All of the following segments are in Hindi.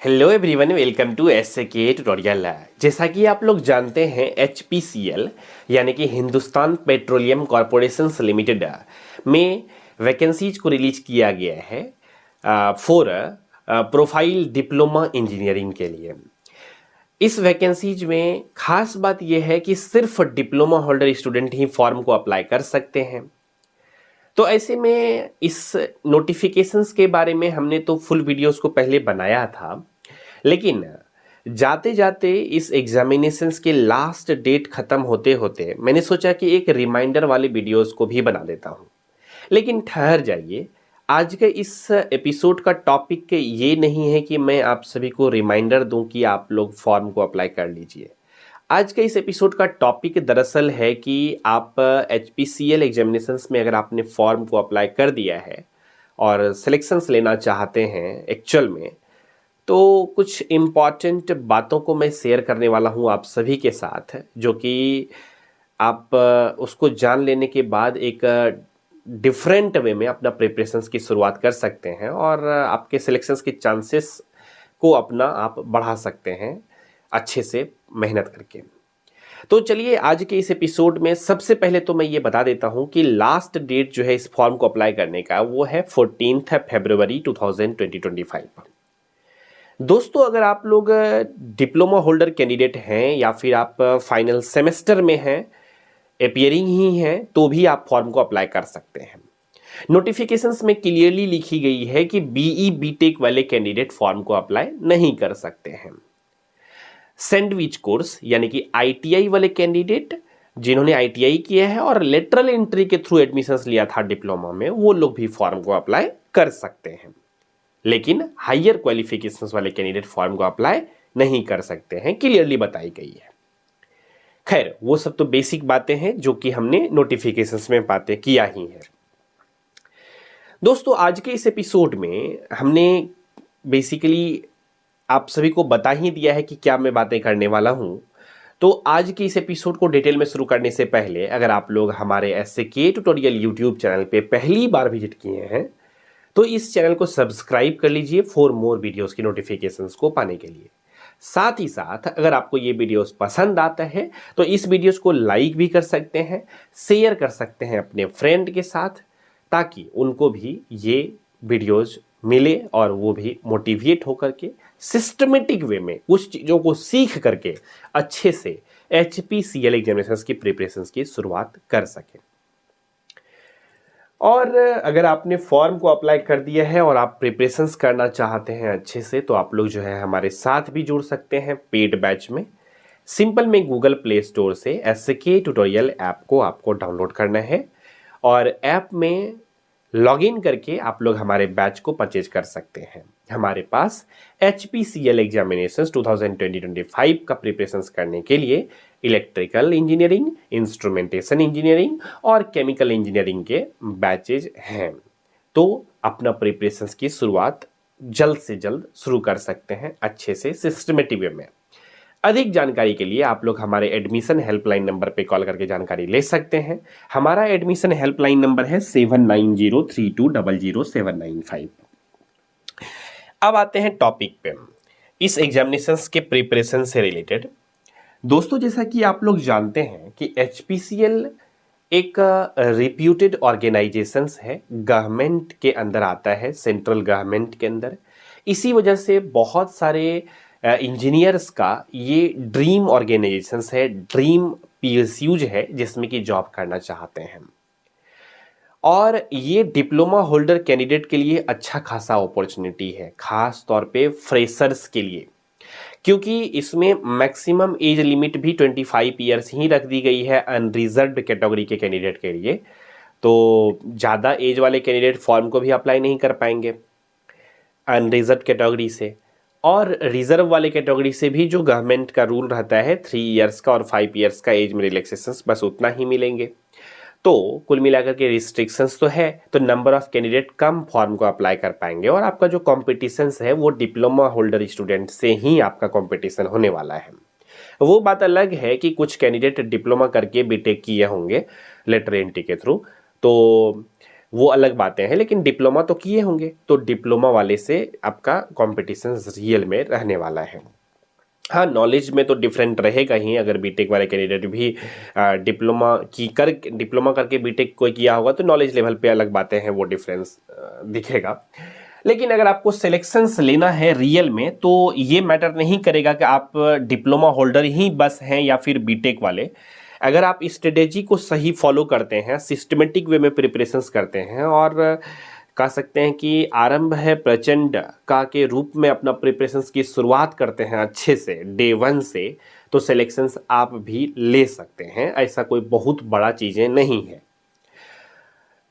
Hello everyone, welcome to SK tutorial. जैसा कि आप लोग जानते हैं एचपीसीएल यानी कि हिंदुस्तान पेट्रोलियम कॉरपोरेशन लिमिटेड में वैकेंसीज को रिलीज किया गया है फॉर प्रोफाइल डिप्लोमा इंजीनियरिंग के लिए। इस वैकेंसीज में खास बात यह है कि सिर्फ डिप्लोमा होल्डर स्टूडेंट ही फॉर्म को अप्लाई कर सकते हैं। तो ऐसे में इस नोटिफिकेशंस के बारे में हमने तो फुल वीडियोस को पहले बनाया था, लेकिन जाते जाते इस एग्जामिनेशंस के लास्ट डेट खत्म होते होते मैंने सोचा कि एक रिमाइंडर वाले वीडियोस को भी बना देता हूं। लेकिन ठहर जाइए, आज के इस एपिसोड का टॉपिक ये नहीं है कि मैं आप सभी को रिमाइंडर दूं कि आप लोग फॉर्म को अप्लाई कर लीजिए। आज के इस एपिसोड का टॉपिक दरअसल है कि आप एचपीसीएल एग्जामिनेशंस में अगर आपने फॉर्म को अप्लाई कर दिया है और सिलेक्शंस लेना चाहते हैं एक्चुअल में, तो कुछ इम्पॉर्टेंट बातों को मैं शेयर करने वाला हूं आप सभी के साथ, जो कि आप उसको जान लेने के बाद एक डिफरेंट वे में अपना प्रिपरेशंस की शुरुआत कर सकते हैं और आपके सिलेक्शंस के चांसेस को अपना आप बढ़ा सकते हैं अच्छे से मेहनत करके। तो चलिए, आज के इस एपिसोड में सबसे पहले तो मैं ये बता देता हूं कि लास्ट डेट जो है इस फॉर्म को अप्लाई करने का वो है 14 फरवरी 2025। दोस्तों, अगर आप लोग डिप्लोमा होल्डर कैंडिडेट हैं या फिर आप फाइनल सेमेस्टर में हैं, अपियरिंग ही हैं, तो भी आप फॉर्म को अप्लाई कर सकते हैं। नोटिफिकेशंस में क्लियरली लिखी गई है कि बीई बीटेक वाले कैंडिडेट फॉर्म को अप्लाई नहीं कर सकते हैं। सैंडविच कोर्स यानी कि आईटीआई वाले कैंडिडेट जिन्होंने आईटीआई किया है और लेटरल एंट्री के थ्रू एडमिशंस लिया था डिप्लोमा में, वो लोग भी फॉर्म को अप्लाई कर सकते हैं। लेकिन हायर क्वालिफिकेशंस वाले कैंडिडेट फॉर्म को अप्लाई नहीं कर सकते हैं, क्लियरली बताई गई है। खैर, वो सब तो बेसिक बातें हैं जो कि हमने नोटिफिकेशंस में बातें किया ही है। दोस्तों, आज के इस एपिसोड में हमने बेसिकली आप सभी को बता ही दिया है कि क्या मैं बातें करने वाला हूं। तो आज के इस एपिसोड को डिटेल में शुरू करने से पहले, अगर आप लोग हमारे एसके ट्यूटोरियल यूट्यूब चैनल पे पहली बार विजिट किए हैं तो इस चैनल को सब्सक्राइब कर लीजिए फॉर मोर वीडियोस की नोटिफिकेशंस को पाने के लिए। साथ ही साथ अगर आपको ये वीडियोस पसंद आता है तो इस वीडियोस को लाइक भी कर सकते हैं, शेयर कर सकते हैं अपने फ्रेंड के साथ, ताकि उनको भी ये वीडियोस मिले और वो भी मोटिवेट होकर के सिस्टमेटिक वे में कुछ चीज़ों को सीख करके अच्छे से एचपीसीएल एग्जामिनेशंस की प्रिपरेशंस की शुरुआत कर सकें। और अगर आपने फॉर्म को अप्लाई कर दिया है और आप प्रिपरेशंस करना चाहते हैं अच्छे से, तो आप लोग जो है हमारे साथ भी जुड़ सकते हैं पेड बैच में। सिंपल में गूगल प्ले स्टोर से एसके ट्यूटोरियल ऐप को आपको डाउनलोड करना है और ऐप में लॉगिन करके आप लोग हमारे बैच को परचेज कर सकते हैं। हमारे पास एचपीसीएल एग्जामिनेशंस 2025 का प्रिपरेशंस करने के लिए इलेक्ट्रिकल इंजीनियरिंग, इंस्ट्रूमेंटेशन इंजीनियरिंग और केमिकल इंजीनियरिंग के बैचेज हैं। तो अपना प्रिपरेशंस की शुरुआत जल्द से जल्द शुरू कर सकते हैं अच्छे से सिस्टमेटिक वे में। अधिक जानकारी के लिए आप लोग हमारे एडमिशन हेल्पलाइन नंबर पे कॉल करके जानकारी ले सकते हैं। हमारा एडमिशन हेल्पलाइन नंबर है 7903200795। अब आते हैं टॉपिक पे, इस एग्जामिनेशंस के प्रिपरेशन से रिलेटेड। दोस्तों, जैसा कि आप लोग जानते हैं कि एचपीसीएल एक रिप्यूटेड ऑर्गेनाइजेशंस है, गवर्नमेंट के अंदर आता है, सेंट्रल गवर्नमेंट के अंदर। इसी वजह से बहुत सारे इंजीनियर्स का ये ड्रीम ऑर्गेनाइजेशंस है, ड्रीम पीएसयूज है जिसमें कि जॉब करना चाहते हैं। और ये डिप्लोमा होल्डर कैंडिडेट के लिए अच्छा खासा अपॉर्चुनिटी है, खास तौर पे फ्रेशर्स के लिए, क्योंकि इसमें मैक्सिमम एज लिमिट भी 25 ईयर्स ही रख दी गई है अनरिजर्व्ड कैटेगरी के कैंडिडेट के लिए। तो ज़्यादा एज वाले कैंडिडेट फॉर्म को भी अप्लाई नहीं कर पाएंगे अनरिजर्व्ड कैटेगरी से, और रिजर्व वाले कैटेगरी से भी जो गवर्नमेंट का रूल रहता है 3 ईयर्स का और 5 ईयर्स का एज में रिलैक्सेशंस, बस उतना ही मिलेंगे। तो कुल मिलाकर के रिस्ट्रिक्शंस तो है, तो number of candidate come form को अप्लाई कर पाएंगे और आपका जो कॉम्पिटिशन है वो डिप्लोमा होल्डर स्टूडेंट से ही आपका कॉम्पिटिशन होने वाला है। वो बात अलग है कि कुछ कैंडिडेट डिप्लोमा करके बीटेक किए होंगे लेटर एंट्री के थ्रू, तो वो अलग बातें हैं, लेकिन डिप्लोमा तो किए होंगे, तो डिप्लोमा वाले से आपका कंपटीशन रियल में रहने वाला है। हाँ, नॉलेज में तो डिफरेंट रहेगा ही, अगर बीटेक वाले कैंडिडेट भी डिप्लोमा करके बीटेक कोई किया होगा तो नॉलेज लेवल पे अलग बातें हैं, वो डिफरेंस दिखेगा। लेकिन अगर आपको सिलेक्शंस लेना है रियल में, तो ये मैटर नहीं करेगा कि आप डिप्लोमा होल्डर ही बस हैं या फिर बीटेक वाले। अगर आप स्ट्रेटेजी को सही फॉलो करते हैं, सिस्टमेटिक वे में प्रिपरेशंस करते हैं और कह सकते हैं कि आरंभ है प्रचंड का के रूप में अपना प्रिपरेशंस की शुरुआत करते हैं अच्छे से डे 1 से, तो सिलेक्शंस आप भी ले सकते हैं। ऐसा कोई बहुत बड़ा चीज़ें नहीं है।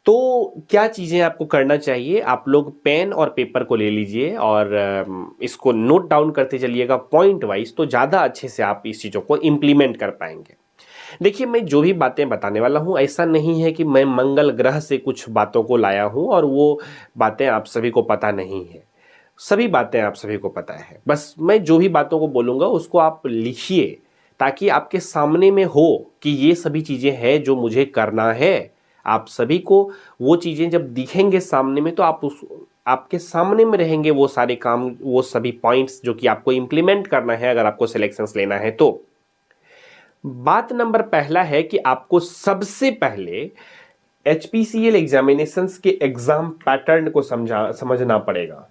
तो क्या चीज़ें आपको करना चाहिए, आप लोग पेन और पेपर को ले लीजिए और इसको नोट डाउन करते चलिएगा पॉइंट वाइज, तो ज़्यादा अच्छे से आप इस चीज़ों को इम्प्लीमेंट कर पाएंगे। देखिए, मैं जो भी बातें बताने वाला हूँ, ऐसा नहीं है कि मैं मंगल ग्रह से कुछ बातों को लाया हूँ और वो बातें आप सभी को पता नहीं है। सभी बातें आप सभी को पता है। बस मैं जो भी बातों को बोलूँगा उसको आप लिखिए, ताकि आपके सामने में हो कि ये सभी चीज़ें हैं जो मुझे करना है। आप सभी को वो चीज़ें जब दिखेंगे सामने में, तो आपके सामने में रहेंगे वो सारे काम, वो सभी पॉइंट्स जो कि आपको इम्प्लीमेंट करना है अगर आपको सिलेक्शंस लेना है तो। बात नंबर पहला है कि आपको सबसे पहले HPCL एग्जामिनेशंस के एग्जाम पैटर्न को समझना पड़ेगा।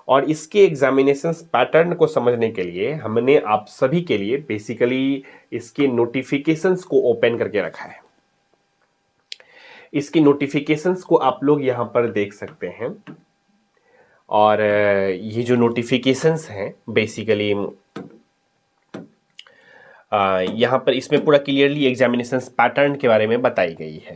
और इसके एग्जामिनेशंस पैटर्न को समझने के लिए हमने आप सभी के लिए बेसिकली इसके नोटिफिकेशंस को ओपन करके रखा है। इसकी नोटिफिकेशंस को आप लोग यहां पर देख सकते हैं। और ये जो नोटिफिकेशंस हैं बेसिकली यहाँ पर इसमें पूरा क्लियरली एग्जामिनेशंस पैटर्न के बारे में बताई गई है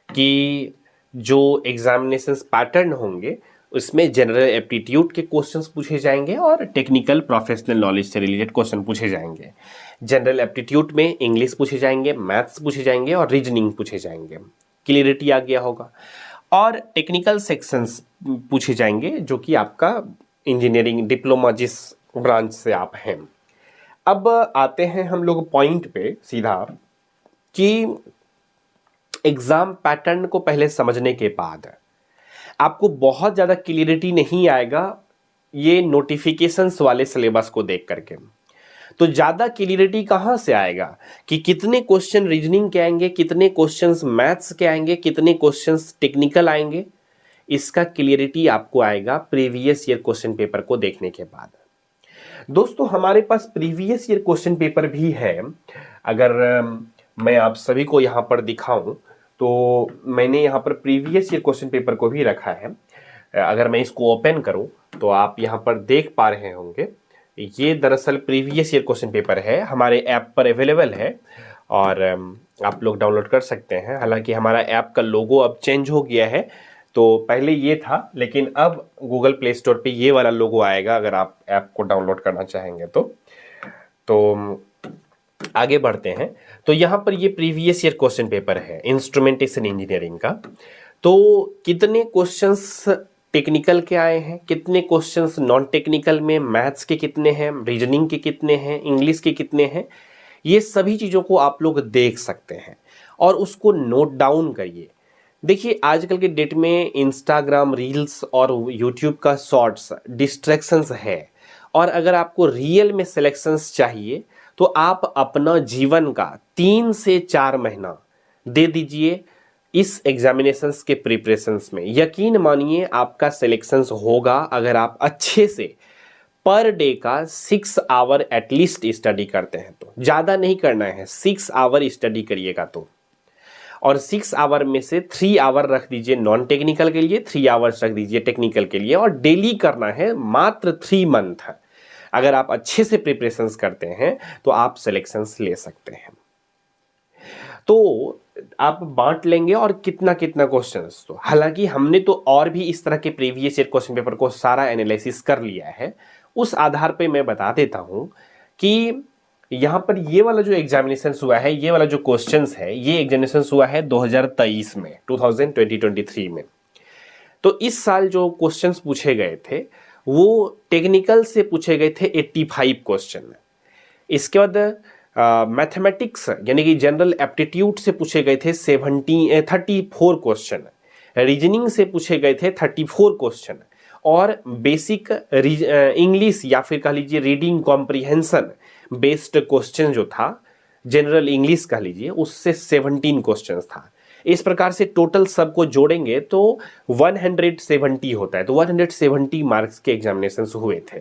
कि जो एग्जामिनेशंस पैटर्न होंगे उसमें जनरल एप्टीट्यूड के क्वेश्चंस पूछे जाएंगे और टेक्निकल प्रोफेशनल नॉलेज से रिलेटेड क्वेश्चन पूछे जाएंगे। जनरल एप्टीट्यूड में इंग्लिश पूछे जाएंगे, मैथ्स पूछे जाएंगे और रीजनिंग पूछे जाएंगे। क्लियरिटी आ गया होगा। और टेक्निकल सेक्शंस पूछे जाएंगे जो कि आपका इंजीनियरिंग डिप्लोमा जिस ब्रांच से आप हैं। अब आते हैं हम लोग पॉइंट पे सीधा कि एग्जाम पैटर्न को पहले समझने के बाद आपको बहुत ज़्यादा क्लियरिटी नहीं आएगा ये नोटिफिकेशंस वाले सिलेबस को देख करके। तो ज़्यादा क्लियरिटी कहाँ से आएगा कि कितने क्वेश्चन रीजनिंग के आएंगे, कितने क्वेश्चंस मैथ्स के आएंगे, कितने क्वेश्चंस टेक्निकल आएंगे, इसका क्लियरिटी आपको आएगा प्रीवियस ईयर क्वेश्चन पेपर को देखने के बाद। दोस्तों, हमारे पास प्रीवियस ईयर क्वेश्चन पेपर भी है। अगर मैं आप सभी को यहाँ पर दिखाऊं तो मैंने यहाँ पर प्रीवियस ईयर क्वेश्चन पेपर को भी रखा है। अगर मैं इसको ओपन करूं तो आप यहाँ पर देख पा रहे होंगे, ये दरअसल प्रीवियस ईयर क्वेश्चन पेपर है, हमारे ऐप पर अवेलेबल है और आप लोग डाउनलोड कर सकते हैं। हालांकि हमारा ऐप का लोगो अब चेंज हो गया है, तो पहले ये था, लेकिन अब गूगल प्ले स्टोर पे ये वाला लोगो आएगा अगर आप ऐप को डाउनलोड करना चाहेंगे तो आगे बढ़ते हैं। तो यहाँ पर ये प्रीवियस ईयर क्वेश्चन पेपर है इंस्ट्रूमेंटेशन इंजीनियरिंग का। तो कितने क्वेश्चंस टेक्निकल के आए हैं, कितने क्वेश्चंस नॉन टेक्निकल में, मैथ्स के कितने हैं, रीजनिंग के कितने हैं, इंग्लिश के कितने हैं, ये सभी चीज़ों को आप लोग देख सकते हैं और उसको नोट डाउन करिए। देखिए, आजकल के डेट में इंस्टाग्राम रील्स और यूट्यूब का शॉर्ट्स डिस्ट्रैक्शंस है, और अगर आपको रियल में सिलेक्शंस चाहिए तो आप अपना जीवन का 3 से 4 महीना दे दीजिए इस एग्जामिनेशंस के प्रिपरेशंस में। यकीन मानिए आपका सिलेक्शंस होगा अगर आप अच्छे से पर डे का 6 आवर एटलीस्ट स्टडी करते हैं। तो ज़्यादा नहीं करना है, 6 आवर स्टडी करिएगा तो। और 6 आवर में से 3 आवर रख दीजिए नॉन टेक्निकल के लिए, 3 आवर्स रख दीजिए टेक्निकल के लिए, और डेली करना है मात्र 3 मंथ। अगर आप अच्छे से प्रिपरेशंस करते हैं तो आप सिलेक्शंस ले सकते हैं। तो आप बांट लेंगे और कितना कितना क्वेश्चंस, तो हालांकि हमने तो और भी इस तरह के प्रीवियस ईयर क्वेश्चन पेपर को सारा एनालिसिस कर लिया है। उस आधार पे मैं बता देता हूं कि यहाँ पर ये वाला जो एग्जामिनेशन हुआ है, ये वाला जो क्वेश्चंस है, ये एग्जामिनेशन हुआ है 2023 में, 2023 में। तो इस साल जो क्वेश्चंस पूछे गए थे वो टेक्निकल से पूछे गए थे 85 क्वेश्चन। इसके बाद मैथमेटिक्स यानी कि जनरल एप्टीट्यूड से पूछे गए थे 34 क्वेश्चन। रीजनिंग से पूछे गए थे 34 क्वेश्चन, और बेसिक इंग्लिश या फिर कह लीजिए रीडिंग कॉम्प्रिहेंशन बेस्ड क्वेश्चन जो था, जनरल इंग्लिश कह लीजिए, उससे 17 क्वेश्चन था। इस प्रकार से टोटल सबको जोड़ेंगे तो 170 होता है। तो 170 मार्क्स के एग्जामिनेशन हुए थे।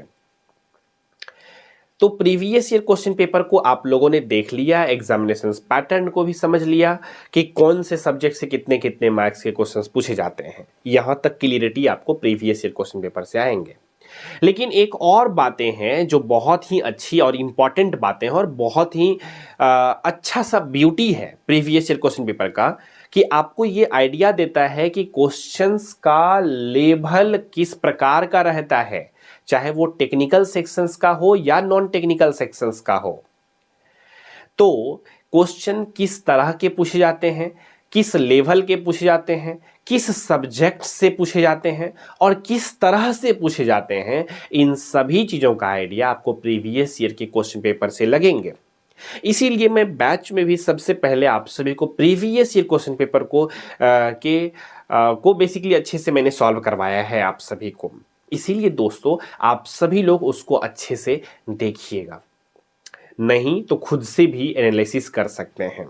तो प्रीवियस ईयर क्वेश्चन पेपर को आप लोगों ने देख लिया, एग्जामिनेशन पैटर्न को भी समझ लिया कि कौन से सब्जेक्ट से कितने कितने मार्क्स के क्वेश्चंस पूछे जाते हैं। यहां तक क्लियरिटी आपको प्रीवियस ईयर क्वेश्चन पेपर से आएंगे। लेकिन एक और बातें हैं जो बहुत ही अच्छी और इंपॉर्टेंट बातें हैं और बहुत ही अच्छा सा ब्यूटी है प्रीवियस ईयर क्वेश्चन पेपर का, कि आपको ये आइडिया देता है कि क्वेश्चंस का लेवल किस प्रकार का रहता है, चाहे वो टेक्निकल सेक्शंस का हो या नॉन टेक्निकल सेक्शंस का हो। तो क्वेश्चन किस तरह के पूछे जाते हैं, किस लेवल के पूछे जाते हैं, किस सब्जेक्ट से पूछे जाते हैं और किस तरह से पूछे जाते हैं, इन सभी चीजों का आइडिया आपको प्रीवियस ईयर के क्वेश्चन पेपर से लगेंगे। इसीलिए मैं बैच में भी सबसे पहले आप सभी को प्रीवियस ईयर क्वेश्चन पेपर को बेसिकली अच्छे से मैंने सॉल्व करवाया है आप सभी को। इसीलिए दोस्तों आप सभी लोग उसको अच्छे से देखिएगा, नहीं तो खुद से भी एनालिसिस कर सकते हैं।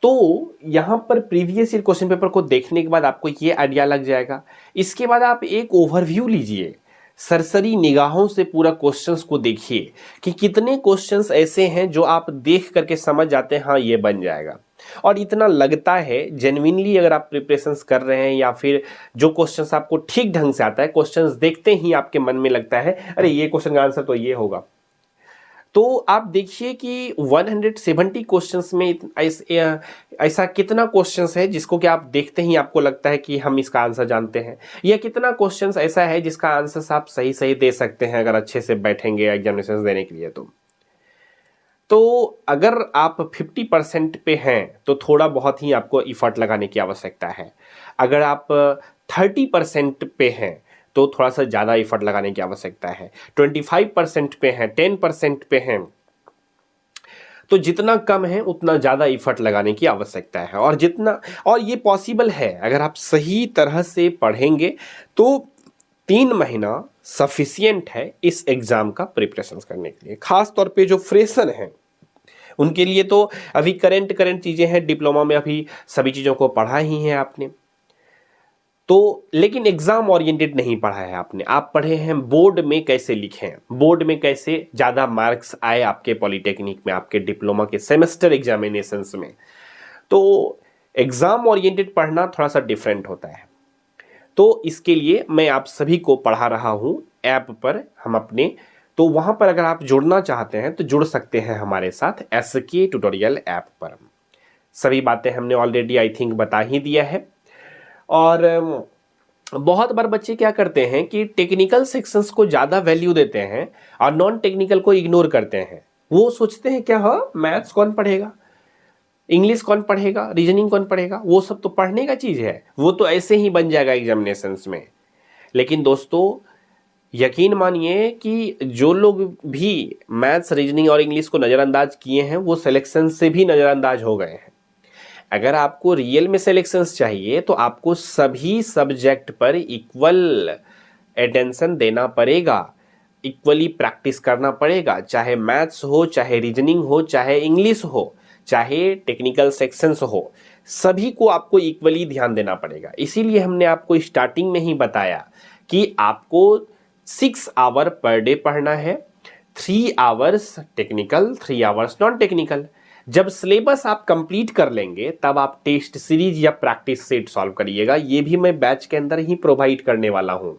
तो यहां पर प्रीवियस ईयर क्वेश्चन पेपर को देखने के बाद आपको ये आइडिया लग जाएगा। इसके बाद आप एक ओवरव्यू लीजिए, सरसरी निगाहों से पूरा क्वेश्चंस को देखिए कि कितने क्वेश्चंस ऐसे हैं जो आप देख करके समझ जाते हैं हाँ ये बन जाएगा। और इतना लगता है जेन्युइनली, अगर आप प्रिपरेशंस कर रहे हैं या फिर जो क्वेश्चंस आपको ठीक ढंग से आता है, क्वेश्चंस देखते ही आपके मन में लगता है अरे ये क्वेश्चन का आंसर तो ये होगा। तो आप देखिए कि 170 क्वेश्चंस में ऐसा कितना क्वेश्चंस है जिसको कि आप देखते ही आपको लगता है कि हम इसका आंसर जानते हैं, या कितना क्वेश्चंस ऐसा है जिसका आंसर आप सही सही दे सकते हैं अगर अच्छे से बैठेंगे एग्जामिनेशन देने के लिए। तो अगर आप 50% पे हैं तो थोड़ा बहुत ही आपको इफर्ट लगाने की आवश्यकता है। अगर आप 30% पे हैं तो थोड़ा सा ज़्यादा इफर्ट लगाने की आवश्यकता है। 25% पे हैं, 10% पे हैं, तो जितना कम है उतना ज़्यादा इफर्ट लगाने की आवश्यकता है। और ये पॉसिबल है, अगर आप सही तरह से पढ़ेंगे तो 3 महीना सफिशियंट है इस एग्जाम का प्रिपरेशन करने के लिए। खास तौर पे जो फ्रेशर हैं उनके लिए तो अभी करंट चीज़ें हैं, डिप्लोमा में अभी सभी चीज़ों को पढ़ा ही है आपने, तो लेकिन एग्जाम ओरिएंटेड नहीं पढ़ा है आपने। आप पढ़े हैं बोर्ड में कैसे लिखें, बोर्ड में कैसे ज़्यादा मार्क्स आए आपके पॉलिटेक्निक में, आपके डिप्लोमा के सेमेस्टर एग्जामिनेशंस में। तो एग्जाम ओरिएंटेड पढ़ना थोड़ा सा डिफरेंट होता है। तो इसके लिए मैं आप सभी को पढ़ा रहा हूँ ऐप पर हम अपने, तो वहाँ पर अगर आप जुड़ना चाहते हैं तो जुड़ सकते हैं हमारे साथ SK ट्यूटोरियल ऐप पर। सभी बातें हमने ऑलरेडी आई थिंक बता ही दिया है। और बहुत बार बच्चे क्या करते हैं कि टेक्निकल सेक्शंस को ज़्यादा वैल्यू देते हैं और नॉन टेक्निकल को इग्नोर करते हैं। वो सोचते हैं क्या हाँ मैथ्स कौन पढ़ेगा, इंग्लिश कौन पढ़ेगा, रीजनिंग कौन पढ़ेगा, वो सब तो पढ़ने का चीज़ है, वो तो ऐसे ही बन जाएगा एग्जामिनेशंस में। लेकिन दोस्तों यकीन मानिए कि जो लोग भी मैथ्स, रीजनिंग और इंग्लिश को नज़रअंदाज किए हैं वो सिलेक्शन से भी नज़रअंदाज हो गए हैं। अगर आपको रियल में सिलेक्शंस चाहिए तो आपको सभी सब्जेक्ट पर इक्वल अटेंशन देना पड़ेगा, इक्वली प्रैक्टिस करना पड़ेगा, चाहे मैथ्स हो, चाहे रीजनिंग हो, चाहे इंग्लिश हो, चाहे टेक्निकल सेक्शंस हो, सभी को आपको इक्वली ध्यान देना पड़ेगा। इसीलिए हमने आपको स्टार्टिंग में ही बताया कि आपको 6 आवर पर डे पढ़ना है, 3 hours technical, 3 hours non technical. जब सिलेबस आप कंप्लीट कर लेंगे तब आप टेस्ट सीरीज या प्रैक्टिस सेट सॉल्व करिएगा। ये भी मैं बैच के अंदर ही प्रोवाइड करने वाला हूं।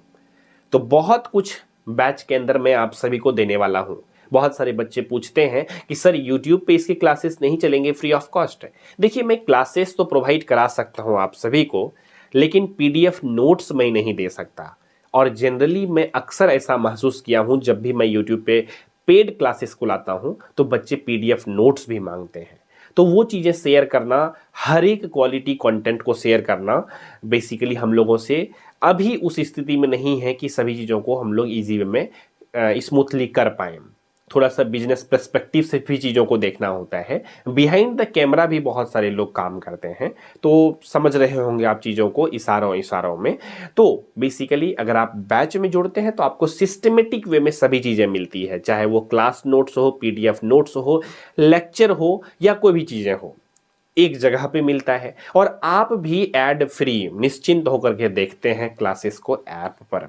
तो बहुत कुछ बैच के अंदर मैं आप सभी को देने वाला हूं। बहुत सारे बच्चे पूछते हैं कि सर यूट्यूब पे इसकी क्लासेस नहीं चलेंगे फ्री ऑफ कॉस्ट। देखिए मैं क्लासेस तो प्रोवाइड करा सकता हूं आप सभी को, लेकिन PDF नोट्स मैं नहीं दे सकता। और जनरली मैं अक्सर ऐसा महसूस किया हूं जब भी मैं यूट्यूब पे पेड क्लासेस को लाता हूं तो बच्चे PDF नोट्स भी मांगते हैं। तो वो चीज़ें शेयर करना, हर एक क्वालिटी कंटेंट को शेयर करना बेसिकली हम लोगों से अभी उस स्थिति में नहीं है कि सभी चीज़ों को हम लोग ईजी वे में स्मूथली कर पाएँ। थोड़ा सा बिजनेस पर्सपेक्टिव से भी चीज़ों को देखना होता है। बिहाइंड द कैमरा भी बहुत सारे लोग काम करते हैं, तो समझ रहे होंगे आप चीज़ों को इशारों इशारों में। तो बेसिकली अगर आप बैच में जुड़ते हैं तो आपको सिस्टमेटिक वे में सभी चीज़ें मिलती है, चाहे वो क्लास नोट्स हो, पीडीएफ नोट्स हो, लेक्चर हो या कोई भी चीज़ें हो, एक जगह पे मिलता है। और आप भी एड फ्री निश्चिंत होकर के देखते हैं क्लासेस को ऐप पर।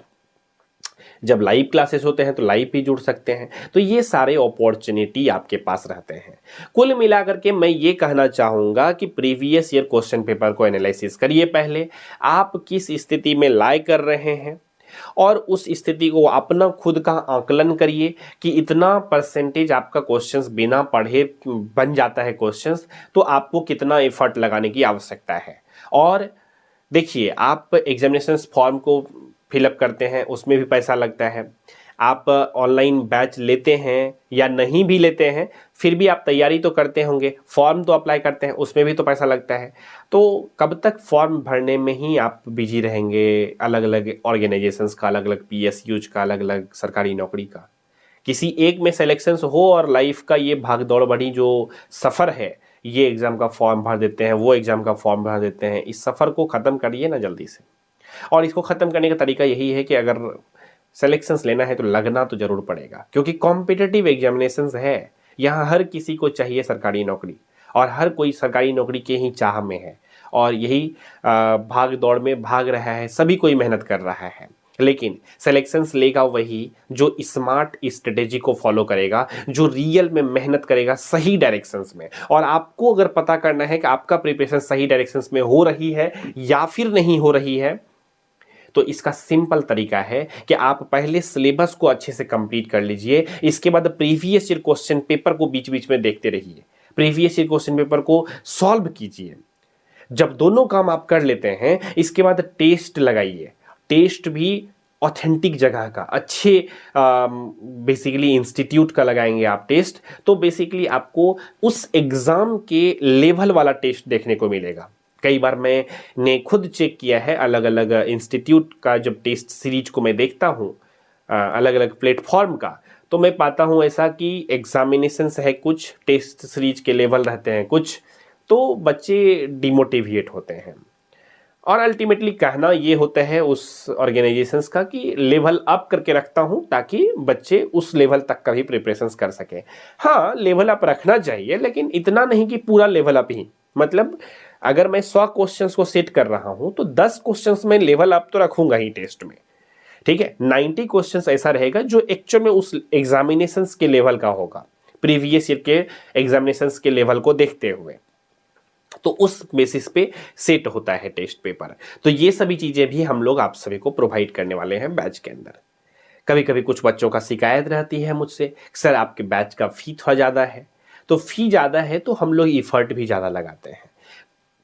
जब लाइव क्लासेस होते हैं तो लाइव भी जुड़ सकते हैं। तो ये सारे अपॉर्चुनिटी आपके पास रहते हैं। कुल मिलाकर के मैं ये कहना चाहूँगा कि प्रीवियस ईयर क्वेश्चन पेपर को एनालिसिस करिए पहले, आप किस स्थिति में लाई कर रहे हैं और उस स्थिति को अपना खुद का आकलन करिए कि इतना परसेंटेज आपका क्वेश्चंस बिना पढ़े बन जाता है क्वेश्चंस, तो आपको कितना एफर्ट लगाने की आवश्यकता है। और देखिए, आप एग्जामिनेशन फॉर्म को फिलअप करते हैं, उसमें भी पैसा लगता है। आप ऑनलाइन बैच लेते हैं या नहीं भी लेते हैं, फिर भी आप तैयारी तो करते होंगे, फॉर्म तो अप्लाई करते हैं, उसमें भी तो पैसा लगता है। तो कब तक फॉर्म भरने में ही आप बिजी रहेंगे, अलग अलग ऑर्गेनाइजेशंस का, अलग अलग पीएसयूज का, अलग अलग सरकारी नौकरी का। किसी एक में सिलेक्शंस हो और लाइफ का ये भाग दौड़ बड़ी जो सफ़र है, ये एग्ज़ाम का फॉर्म भर देते हैं, वो एग्ज़ाम का फॉर्म भर देते हैं, इस सफ़र को ख़त्म करिए ना जल्दी से। और इसको ख़त्म करने का तरीका यही है कि अगर सिलेक्शंस लेना है तो लगना तो ज़रूर पड़ेगा, क्योंकि कॉम्पिटिटिव एग्जामिनेशंस है। यहाँ हर किसी को चाहिए सरकारी नौकरी और हर कोई सरकारी नौकरी के ही चाह में है और यही भाग दौड़ में भाग रहा है, सभी कोई मेहनत कर रहा है। लेकिन सिलेक्शंस लेगा वही जो स्मार्ट स्ट्रेटेजी को फॉलो करेगा, जो रियल में मेहनत करेगा सही डायरेक्शंस में। और आपको अगर पता करना है कि आपका प्रिपरेशन सही डायरेक्शंस में हो रही है या फिर नहीं हो रही है, तो इसका सिंपल तरीका है कि आप पहले सिलेबस को अच्छे से कंप्लीट कर लीजिए, इसके बाद प्रीवियस ईयर क्वेश्चन पेपर को बीच बीच में देखते रहिए, प्रीवियस ईयर क्वेश्चन पेपर को सॉल्व कीजिए। जब दोनों काम आप कर लेते हैं, इसके बाद टेस्ट लगाइए। टेस्ट भी ऑथेंटिक जगह का, अच्छे बेसिकली इंस्टीट्यूट का लगाएंगे आप टेस्ट, तो बेसिकली आपको उस एग्जाम के लेवल वाला टेस्ट देखने को मिलेगा। कई बार मैंने खुद चेक किया है, अलग अलग इंस्टीट्यूट का जब टेस्ट सीरीज को मैं देखता हूँ अलग अलग प्लेटफॉर्म का, तो मैं पाता हूँ ऐसा कि एग्जामिनेशंस है कुछ, टेस्ट सीरीज के लेवल रहते हैं कुछ, तो बच्चे डिमोटिवेट होते हैं। और अल्टीमेटली कहना ये होता है उस ऑर्गेनाइजेशंस का कि लेवल अप करके रखता हूँ ताकि बच्चे उस लेवल तक का भी प्रिपरेशंस कर सकें। हाँ, लेवल अप रखना चाहिए, लेकिन इतना नहीं कि पूरा लेवल अप ही। मतलब अगर मैं 100 क्वेश्चंस को सेट कर रहा हूँ तो 10 क्वेश्चंस में लेवल अप तो रखूंगा ही टेस्ट में, ठीक है। 90 क्वेश्चंस ऐसा रहेगा जो एक्चुअल में उस एग्जामिनेशंस के लेवल का होगा, प्रीवियस ईयर के एग्जामिनेशंस के लेवल को देखते हुए, तो उस बेसिस पे सेट होता है टेस्ट पेपर। तो ये सभी चीजें भी हम लोग आप सभी को प्रोवाइड करने वाले हैं बैच के अंदर। कभी कभी कुछ बच्चों का शिकायत रहती है मुझसे, सर आपके बैच का फी थोड़ा ज़्यादा है। तो फी ज़्यादा है तो हम लोग इफर्ट भी ज़्यादा लगाते हैं,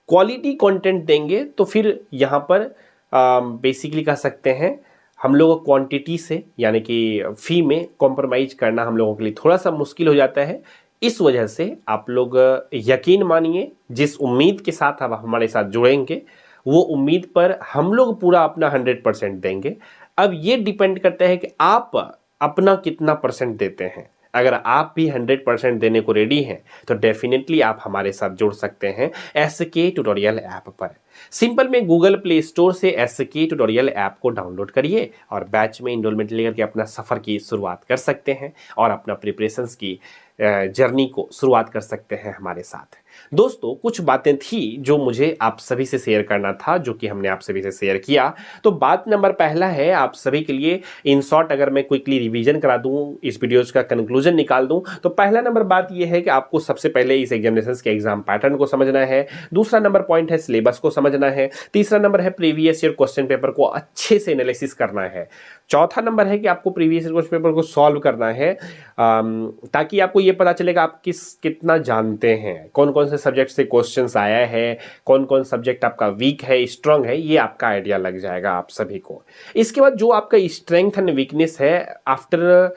क्वालिटी कंटेंट देंगे तो फिर यहाँ पर बेसिकली कह सकते हैं हम लोग क्वांटिटी से, यानी कि फ़ी में कॉम्प्रोमाइज करना हम लोगों के लिए थोड़ा सा मुश्किल हो जाता है। इस वजह से आप लोग यकीन मानिए, जिस उम्मीद के साथ आप हमारे साथ जुड़ेंगे वो उम्मीद पर हम लोग पूरा अपना 100% देंगे। अब ये डिपेंड करता है कि आप अपना कितना परसेंट देते हैं। अगर आप भी 100% देने को रेडी हैं तो डेफिनेटली आप हमारे साथ जुड़ सकते हैं SK ट्यूटोरियल ऐप पर। सिंपल में गूगल प्ले स्टोर से SK ट्यूटोरियल ऐप को डाउनलोड करिए और बैच में इनरोलमेंट लेकर के अपना सफ़र की शुरुआत कर सकते हैं और अपना प्रिपरेशंस की जर्नी को शुरुआत कर सकते हैं हमारे साथ। दोस्तों, कुछ बातें थी जो मुझे आप सभी से शेयर करना था, जो कि हमने आप सभी से शेयर किया। तो बात नंबर पहला है, आप सभी के लिए इन शॉर्ट अगर मैं क्विकली रिवीजन करा दूं, इस वीडियोज का कंक्लूजन निकाल दूं, तो पहला नंबर बात यह है कि आपको सबसे पहले इस एग्जामिनेशंस के एग्जाम पैटर्न को समझना है। दूसरा नंबर पॉइंट है सिलेबस को समझना है। तीसरा नंबर है प्रीवियस ईयर क्वेश्चन पेपर को अच्छे से एनालिसिस करना है। चौथा नंबर है कि आपको प्रीवियस ईयर क्वेश्चन पेपर को सॉल्व करना है ताकि आपको ये पता चलेगा आप कितना जानते हैं, कौन कौन से सब्जेक्ट से क्वेश्चंस आया है, कौन कौन सब्जेक्ट आपका वीक है, स्ट्रांग है, ये आपका आइडिया लग जाएगा आप सभी को। इसके बाद जो आपका स्ट्रेंथ एंड वीकनेस है आफ्टर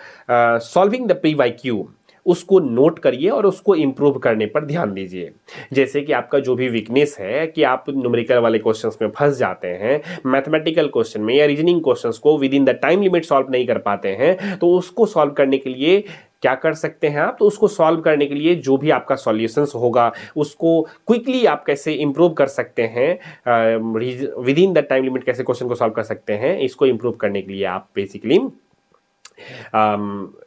सॉल्विंग द PYQ, उसको नोट करिए और उसको इम्प्रूव करने पर ध्यान दीजिए। जैसे कि आपका जो भी वीकनेस है कि आप न्यूमेरिकल वाले क्वेश्चंस में फंस जाते हैं, मैथमेटिकल क्वेश्चन में या रीजनिंग क्वेश्चंस को with in the time limit solve नहीं कर पाते हैं, तो उसको सॉल्व करने के लिए क्या कर सकते हैं आप, तो उसको सॉल्व करने के लिए जो भी आपका सॉल्यूशंस होगा उसको क्विकली आप कैसे इंप्रूव कर सकते हैं, with in the time limit कैसे क्वेश्चन को सॉल्व कर सकते हैं, इसको इंप्रूव करने के लिए आप बेसिकली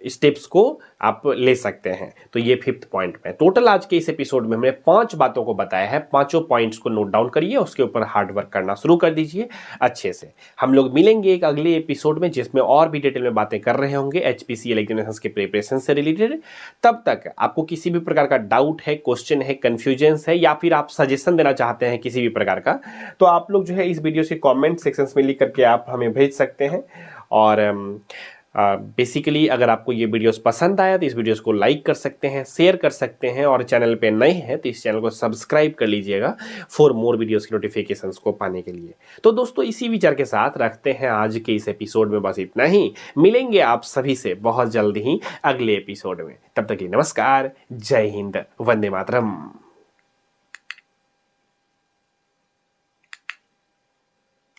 स्टेप्स को आप ले सकते हैं। तो ये 5th पॉइंट में टोटल आज के इस एपिसोड में हमने 5 बातों को बताया है। 5 पॉइंट्स को नोट डाउन करिए, उसके ऊपर हार्ड वर्क करना शुरू कर दीजिए अच्छे से। हम लोग मिलेंगे एक अगले एपिसोड में जिसमें और भी डिटेल में बातें कर रहे होंगे HPCL एग्जामिनेशंस के प्रिपरेशन से रिलेटेड। तब तक आपको किसी भी प्रकार का डाउट है, क्वेश्चन है, कंफ्यूजन है या फिर आप सजेशन देना चाहते हैं किसी भी प्रकार का, तो आप लोग जो है इस वीडियो के कॉमेंट सेक्शन में लिख करके आप हमें भेज सकते हैं। और बेसिकली अगर आपको ये वीडियोस पसंद आया तो इस वीडियोस को लाइक कर सकते हैं, शेयर कर सकते हैं, और चैनल पे नए हैं तो इस चैनल को सब्सक्राइब कर लीजिएगा फॉर मोर वीडियोस की नोटिफिकेशंस को पाने के लिए। तो दोस्तों इसी विचार के साथ रखते हैं आज के इस एपिसोड में बस इतना ही। मिलेंगे आप सभी से बहुत जल्द ही अगले एपिसोड में। तब तक के लिए नमस्कार, जय हिंद, वंदे मातरम।